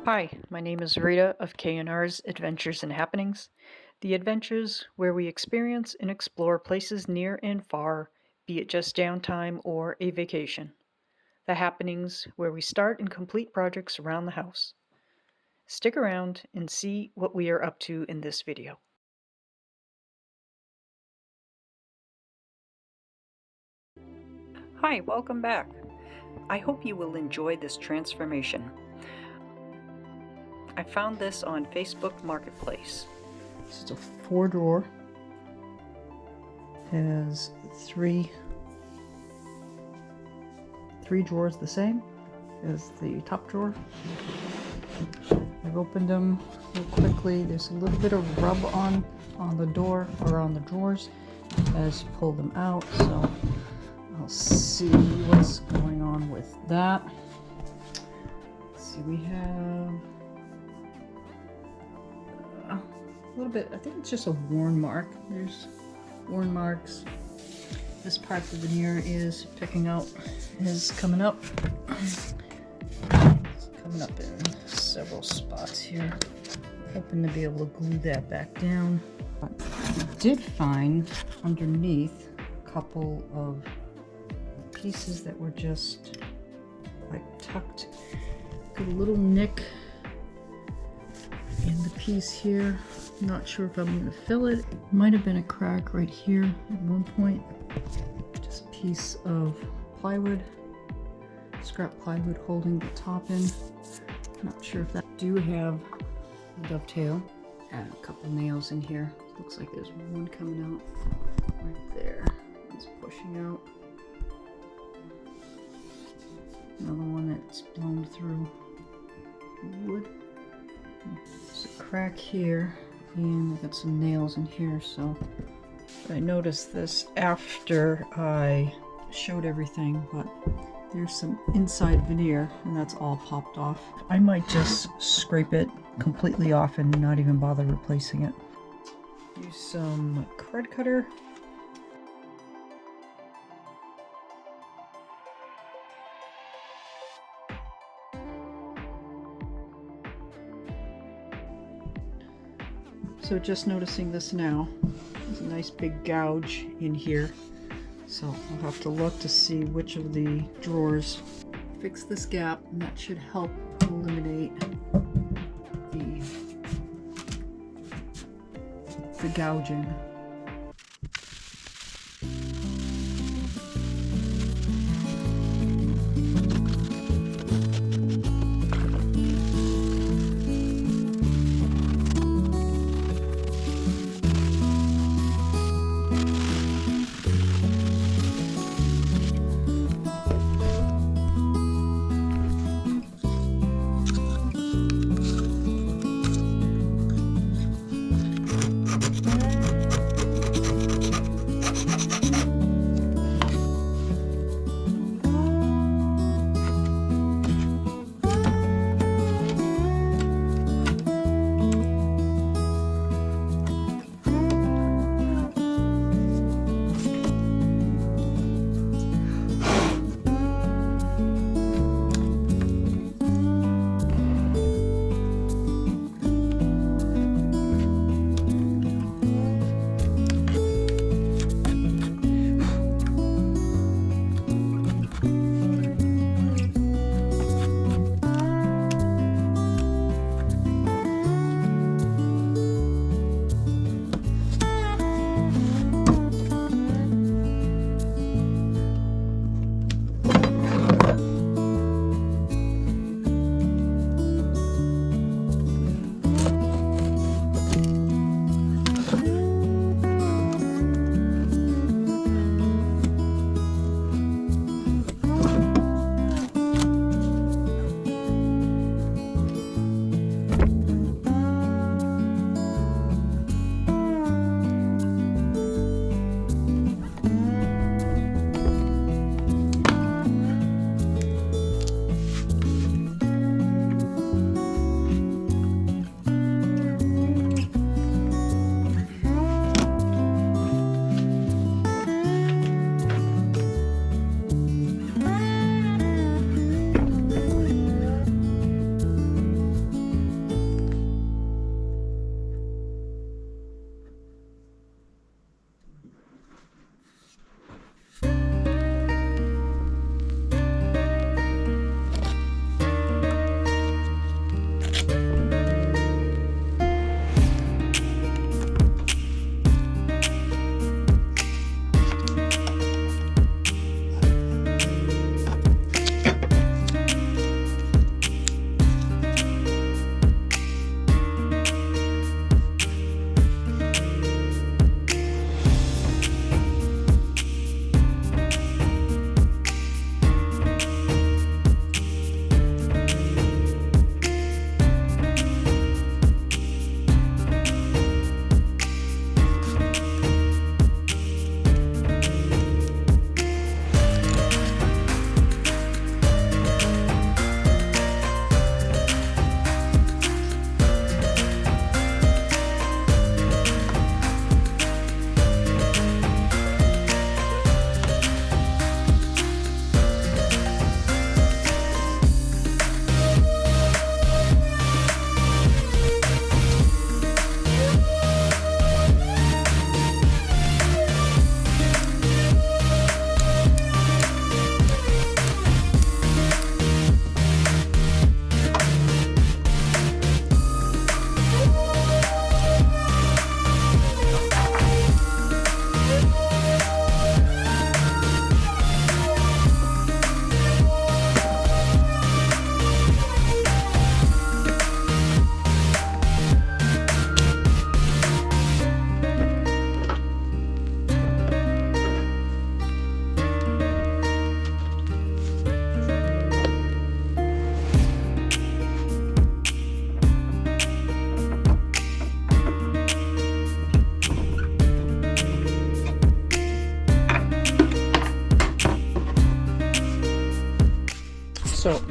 Hi, my name is Rita of K&R's Adventures and Happenings, the adventures where we experience and explore places near and far, be it just downtime or a vacation. The happenings where we start and complete projects around the house. Stick around and see what we are up to in this video. Hi, welcome back. I hope you will enjoy this transformation. I found this on Facebook Marketplace. This is a 4-drawer. Has three drawers the same as the top drawer. I've opened them real quickly. There's a little bit of rub on the door or on the drawers as you pull them out, so I'll see what's going on with that. Let's see, we have a little bit, I think it's just a worn mark. There's worn marks. This part of the veneer is coming up. It's coming up in several spots here. Hoping to be able to glue that back down. I did find underneath a couple of pieces that were just like tucked. Got a little nick in the piece here. Not sure if I'm going to fill it. Might have been a crack right here at one point. Just a piece of plywood, scrap plywood holding the top in. Not sure if that do have a dovetail. Add a couple nails in here. Looks like there's one coming out right there. One's pushing out. Another one that's blown through wood. There's a crack here, and I got some nails in here, so I noticed this after I showed everything, but there's some inside veneer and that's all popped off. I might just scrape it completely off and not even bother replacing it. Use some card cutter. So just noticing this now, there's a nice big gouge in here. So I'll have to look to see which of the drawers fix this gap, and that should help eliminate the gouging. So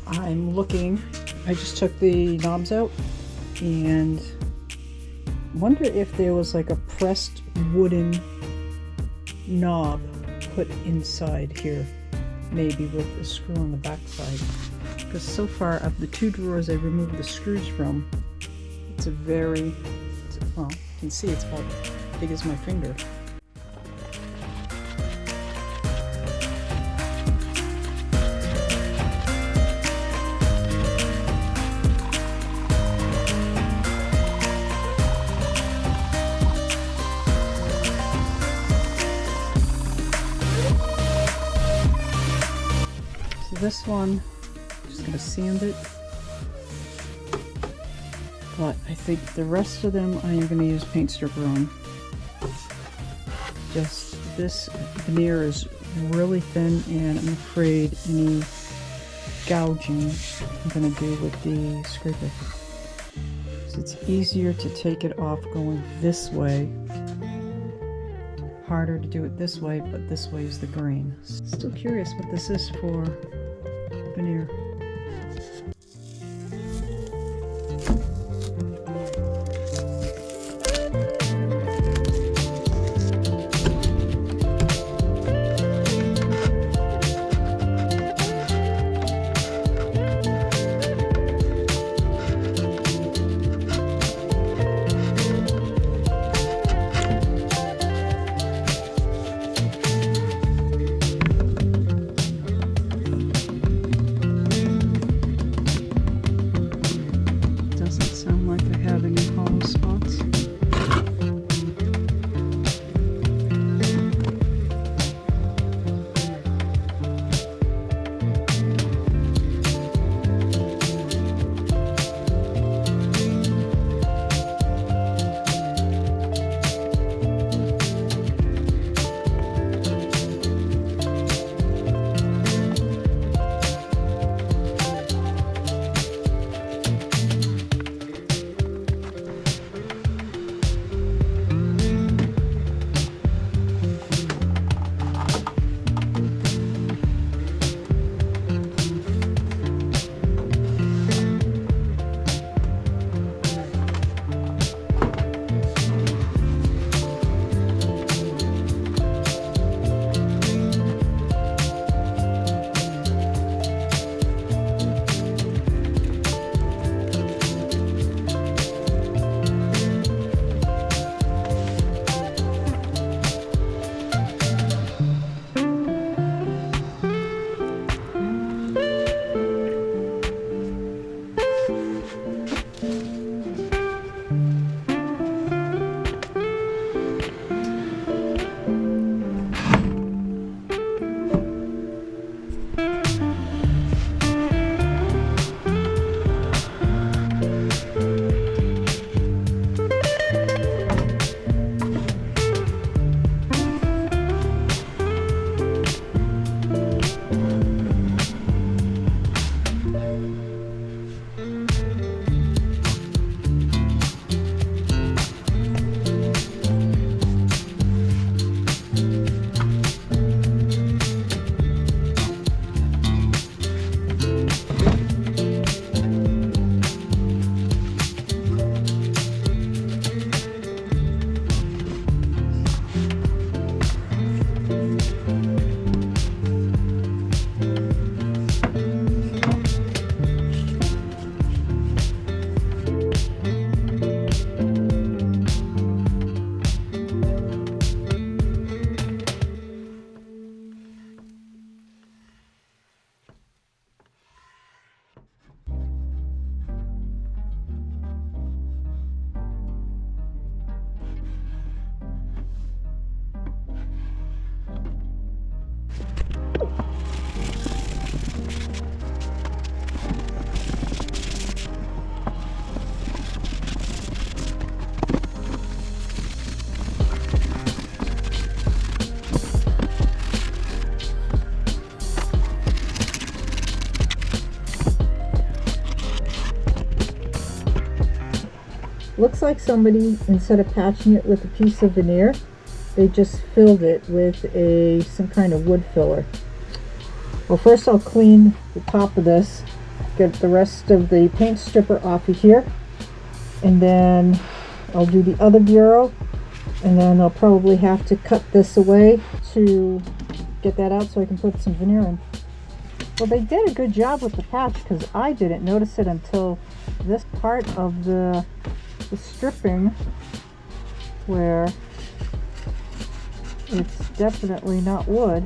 I'm looking, I just took the knobs out and wonder if there was like a pressed wooden knob put inside here, maybe with a screw on the back side. Because so far of the two drawers I removed the screws from, it's a very, well, you can see it's about as big as my finger. This one, I'm just going to sand it, but I think the rest of them I am going to use paint stripper on. Just this veneer is really thin, and I'm afraid any gouging I'm going to do with the scraper. So it's easier to take it off going this way. Harder to do it this way, but this way is the grain. Still curious what this is for veneer. Looks like somebody, instead of patching it with a piece of veneer, they just filled it with some kind of wood filler. Well, first I'll clean the top of this, get the rest of the paint stripper off of here, and then I'll do the other bureau, and then I'll probably have to cut this away to get that out so I can put some veneer in. Well, they did a good job with the patch because I didn't notice it until this part of the stripping where it's definitely not wood.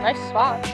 Nice spot.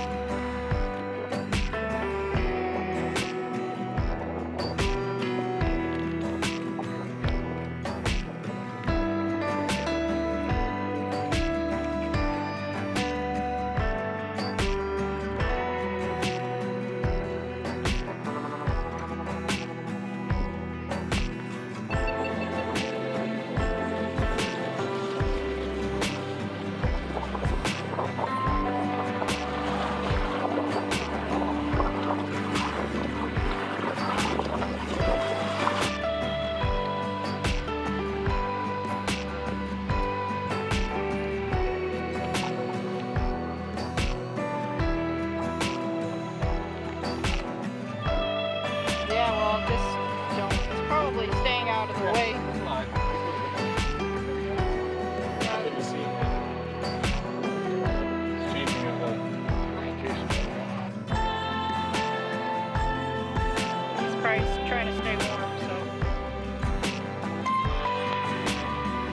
Trying to stay warm, so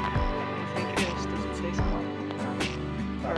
I think it is. Does it say something? Or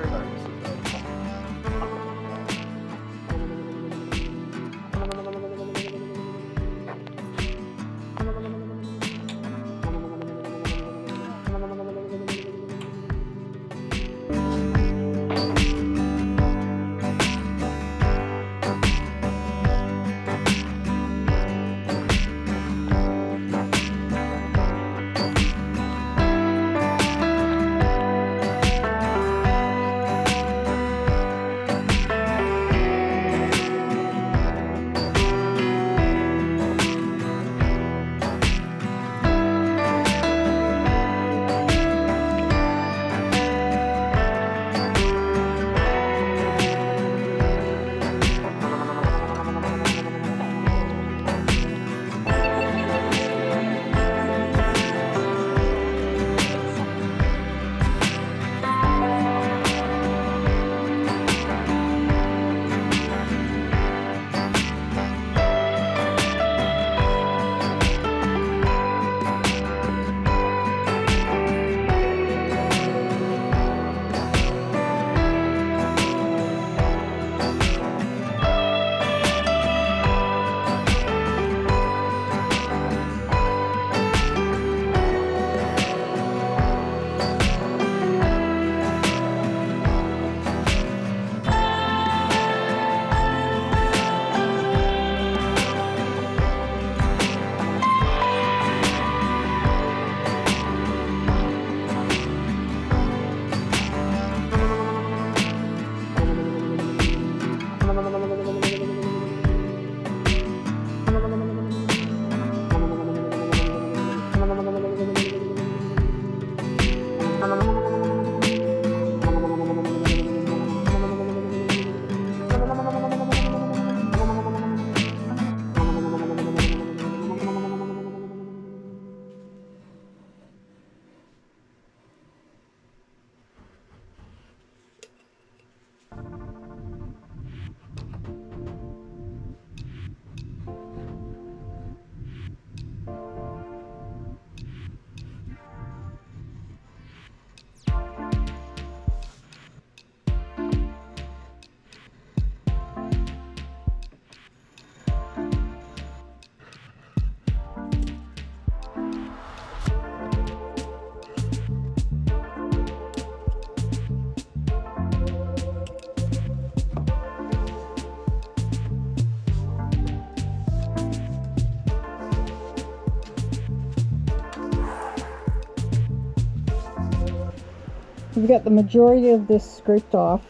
we've got the majority of this scraped off.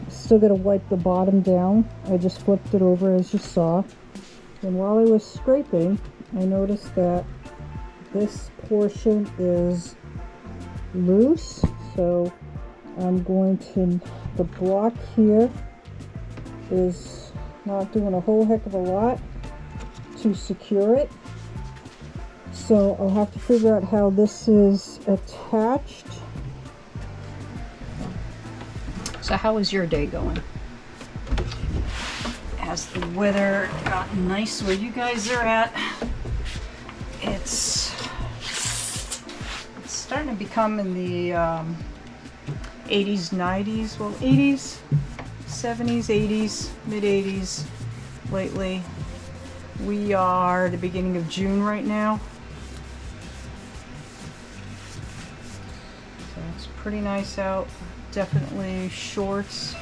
Still got to wipe the bottom down. I just flipped it over as you saw. And while I was scraping, I noticed that this portion is loose. So I'm going to, the block here is not doing a whole heck of a lot to secure it. So I'll have to figure out how this is attached. So how is your day going? Has the weather gotten nice where you guys are at? It's starting to become in the 80s, 90s, well 80s, 70s, 80s, mid 80s lately. We are the beginning of June right now. So it's pretty nice out. Definitely shorts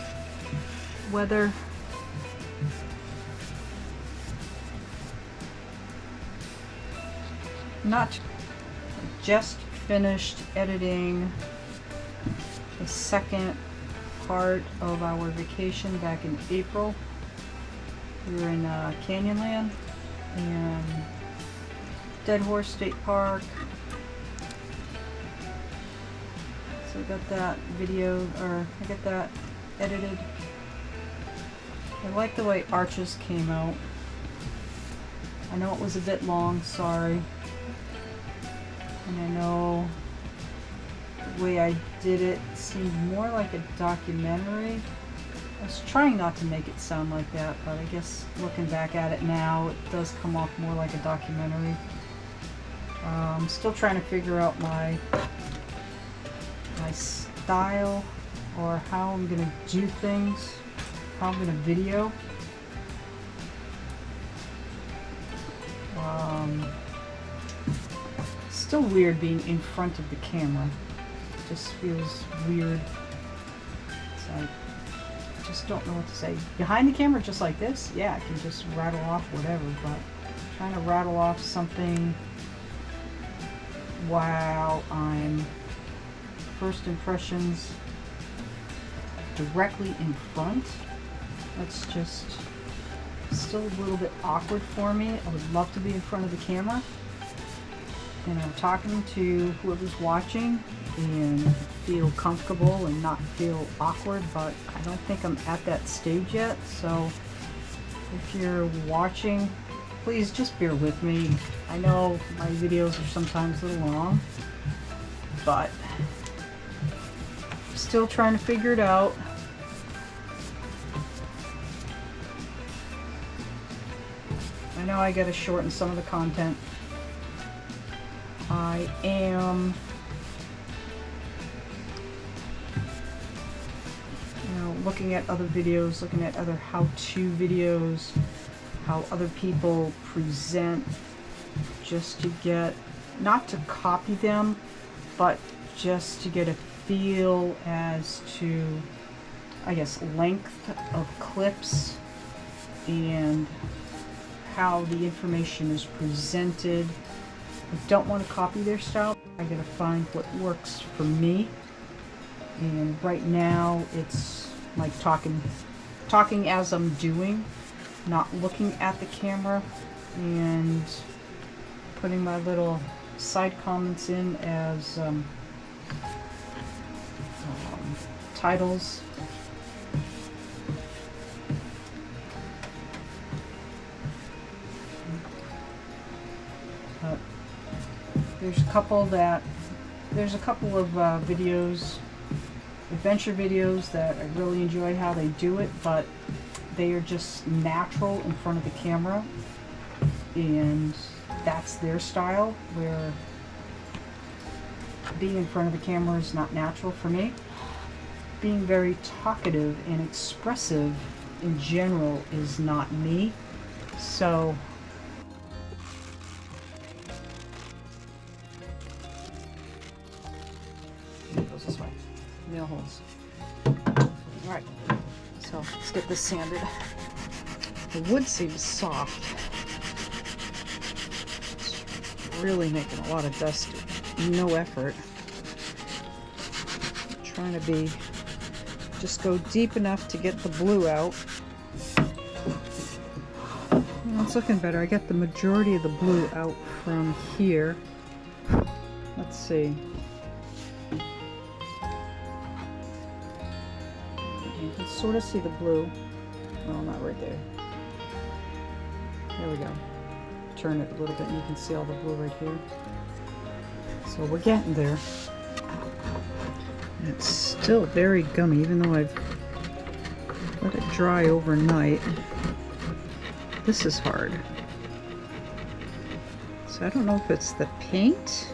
weather. Just finished editing the second part of our vacation back in April. We were in Canyonland and Dead Horse State Park. So I got that video, or I got that edited. I like the way arches came out. I know it was a bit long, sorry. And I know the way I did it seemed more like a documentary. I was trying not to make it sound like that, but I guess looking back at it now, it does come off more like a documentary. I'm still trying to figure out my style, or how I'm going to do things, how I'm going to video. Still weird being in front of the camera. It just feels weird. It's like, I just don't know what to say. Behind the camera, just like this, yeah, I can just rattle off whatever, but trying to rattle off something while I'm first impressions directly in front, that's just still a little bit awkward for me. I would love to be in front of the camera, you know, talking to whoever's watching and feel comfortable and not feel awkward, but I don't think I'm at that stage yet. So if you're watching, please just bear with me. I know my videos are sometimes a little long, but I'm still trying to figure it out. I know I gotta shorten some of the content. I am, you know, looking at other videos, looking at other how-to videos, how other people present, just to get, not to copy them, but just to get a feel as to, I guess, length of clips and how the information is presented. I don't want to copy their style. I gotta find what works for me. And right now it's like talking as I'm doing, not looking at the camera, and putting my little side comments in as titles. There's a couple of videos, adventure videos, that I really enjoy how they do it, but they are just natural in front of the camera, and that's their style, where being in front of the camera is not natural for me. Being very talkative and expressive in general is not me. So it goes this way. Nail holes. Alright, so let's get this sanded. The wood seems soft. It's really making a lot of dust. No effort. I'm trying to just go deep enough to get the blue out. Well, it's looking better. I got the majority of the blue out from here. Let's see. You can sort of see the blue. Well, not right there. There we go. Turn it a little bit and you can see all the blue right here. So we're getting there. It's still very gummy, even though I've let it dry overnight. This is hard. So I don't know if it's the paint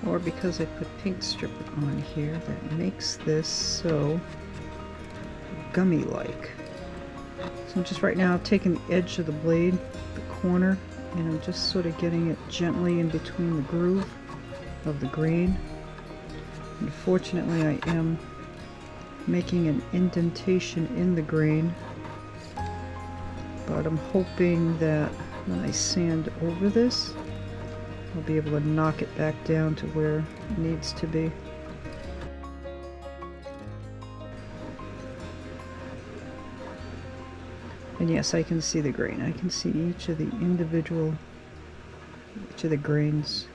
or because I put pink strip on here that makes this so gummy-like. So I'm just right now taking the edge of the blade, the corner, and I'm just sort of getting it gently in between the groove of the grain. Unfortunately, I am making an indentation in the grain, but I'm hoping that when I sand over this, I'll be able to knock it back down to where it needs to be. And yes, I can see the grain. I can see each of the grains.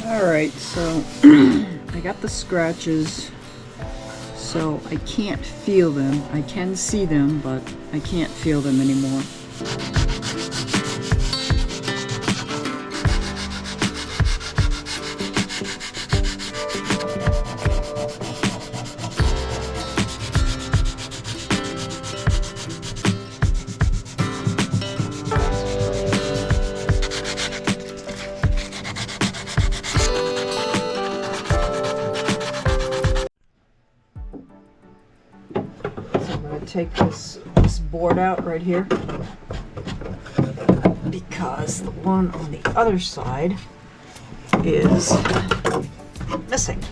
Alright, so I got the scratches, so I can't feel them. I can see them, but I can't feel them anymore. Take this board out right here because the one on the other side is missing.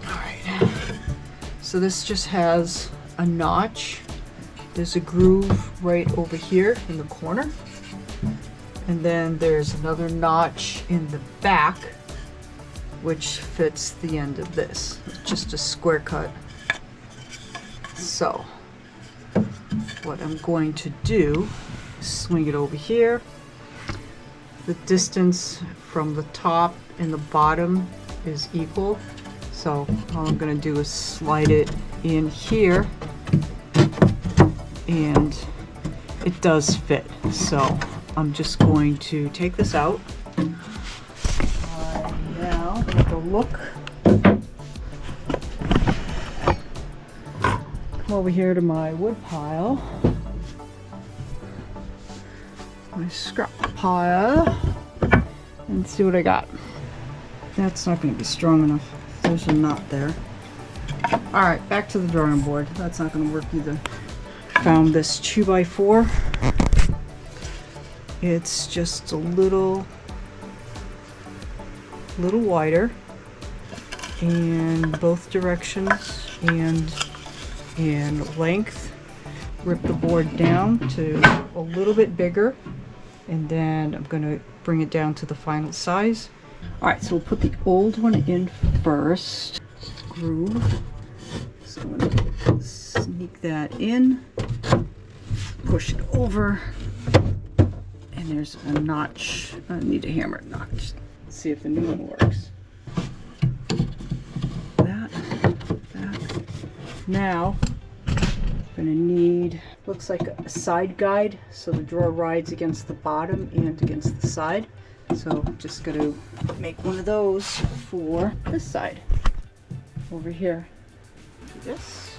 Alright, so this just has a notch. There's a groove right over here in the corner, and then there's another notch in the back which fits the end of this. It's just a square cut. So what I'm going to do is swing it over here. The distance from the top and the bottom is equal, so all I'm going to do is slide it in here, and it does fit. So I'm just going to take this out. Now take a look. Over here to my wood pile, my scrap pile, and see what I got. That's not going to be strong enough. There's a knot there. Alright, back to the drawing board. That's not going to work either. Found this 2x4. It's just a little wider in both directions and length. Rip the board down to a little bit bigger, and then I'm going to bring it down to the final size. Alright, so we'll put the old one in first. Groove. So I'm going to sneak that in, push it over, and there's a notch. I need a hammer notch. Let's see if the new one works. That. Now I'm gonna need, looks like a side guide, so the drawer rides against the bottom and against the side. So I'm just gonna make one of those for this side over here. Do this.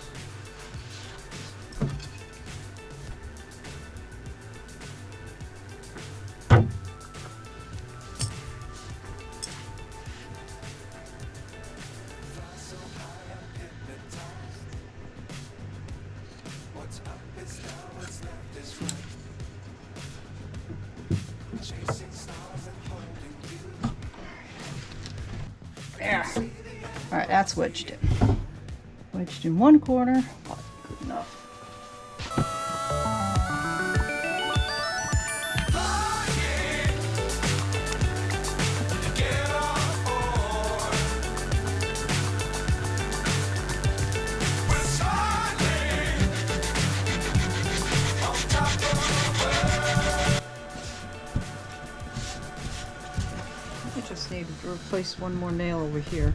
There. All right, that's wedged in. Wedged in one corner. Oh, good enough. I just need to replace one more nail over here.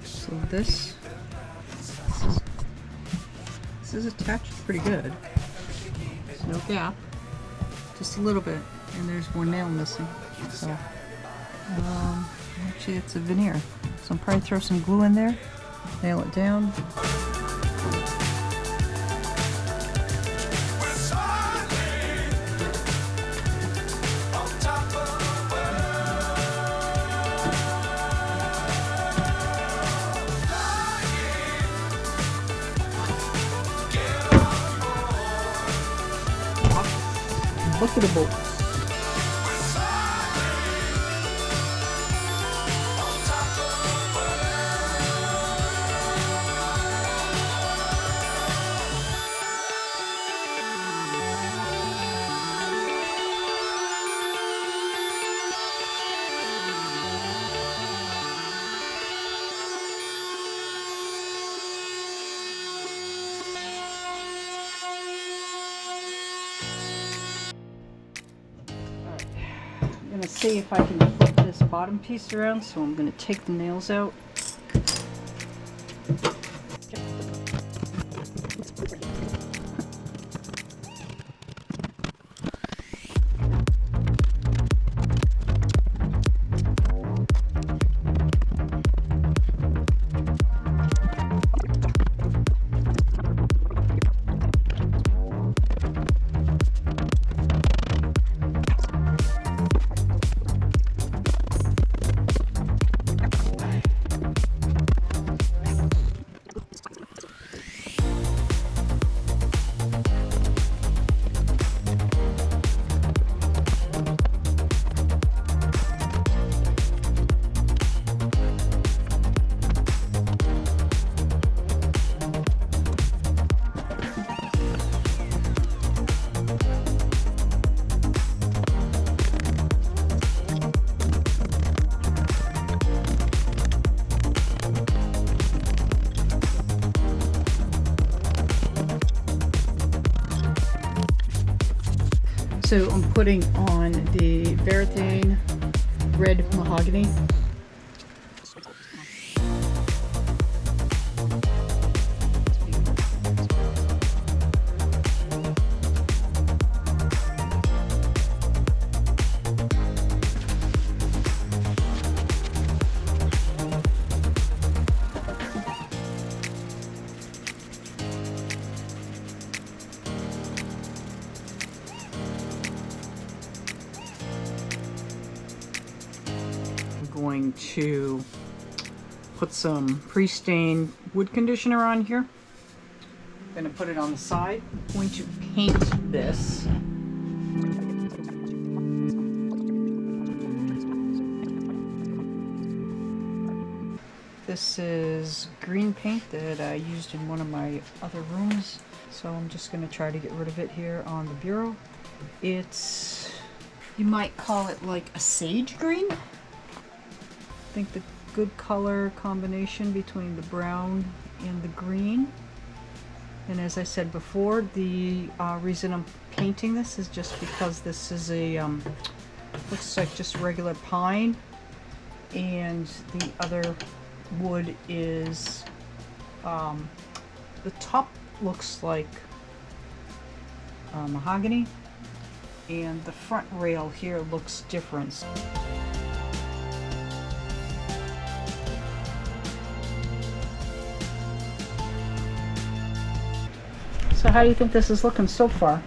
So this is attached pretty good. There's no gap, just a little bit, and there's one nail missing. So actually it's a veneer. So I'll probably throw some glue in there, nail it down. Look at the bolts. I'm going to see if I can flip this bottom piece around, so I'm going to take the nails out. So I'm putting on the Varathane red mahogany. Going to put some pre-stained wood conditioner on here. I'm going to put it on the side. I'm going to paint this. This is green paint that I used in one of my other rooms, so I'm just going to try to get rid of it here on the bureau. It's, you might call it like a sage green. I think the good color combination between the brown and the green. And as I said before, the reason I'm painting this is just because this is a looks like just regular pine, and the other wood is, the top looks like mahogany, and the front rail here looks different. So how do you think this is looking so far?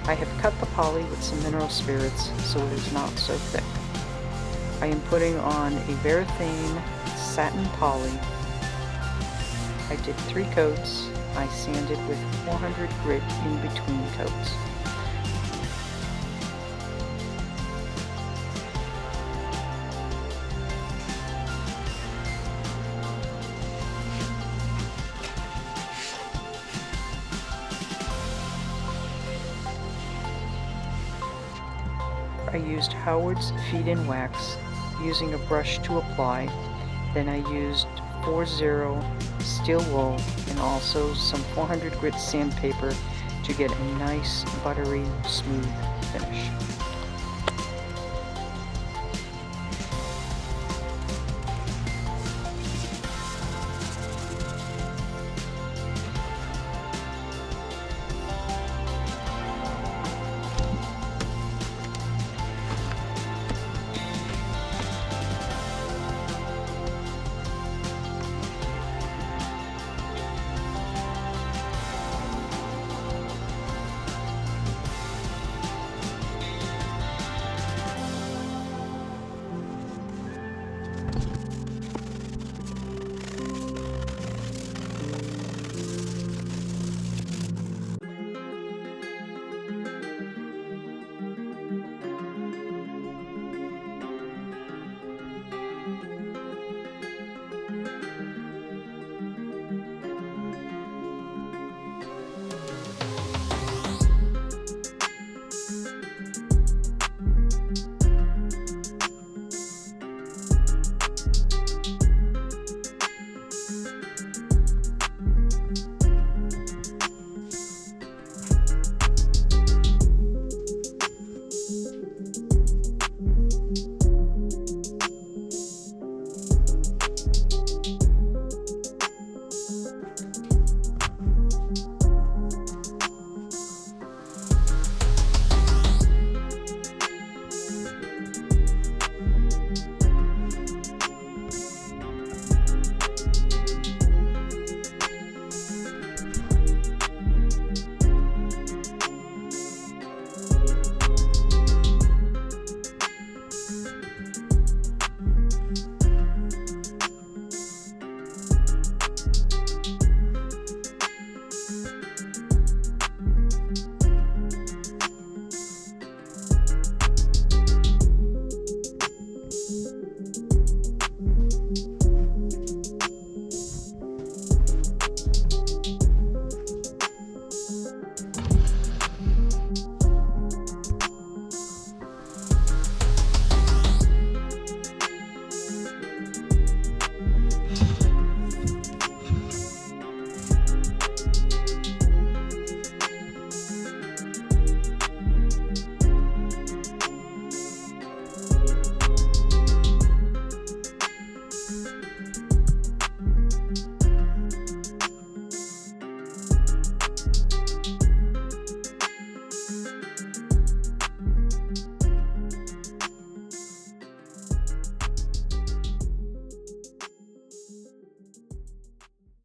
I have cut the poly with some mineral spirits so it is not so thick. I am putting on a Varathane satin poly. I did 3 coats. I sanded with 400 grit in between coats. I used Howard's feed-in wax using a brush to apply. Then I used 4-0 steel wool and also some 400 grit sandpaper to get a nice buttery smooth finish.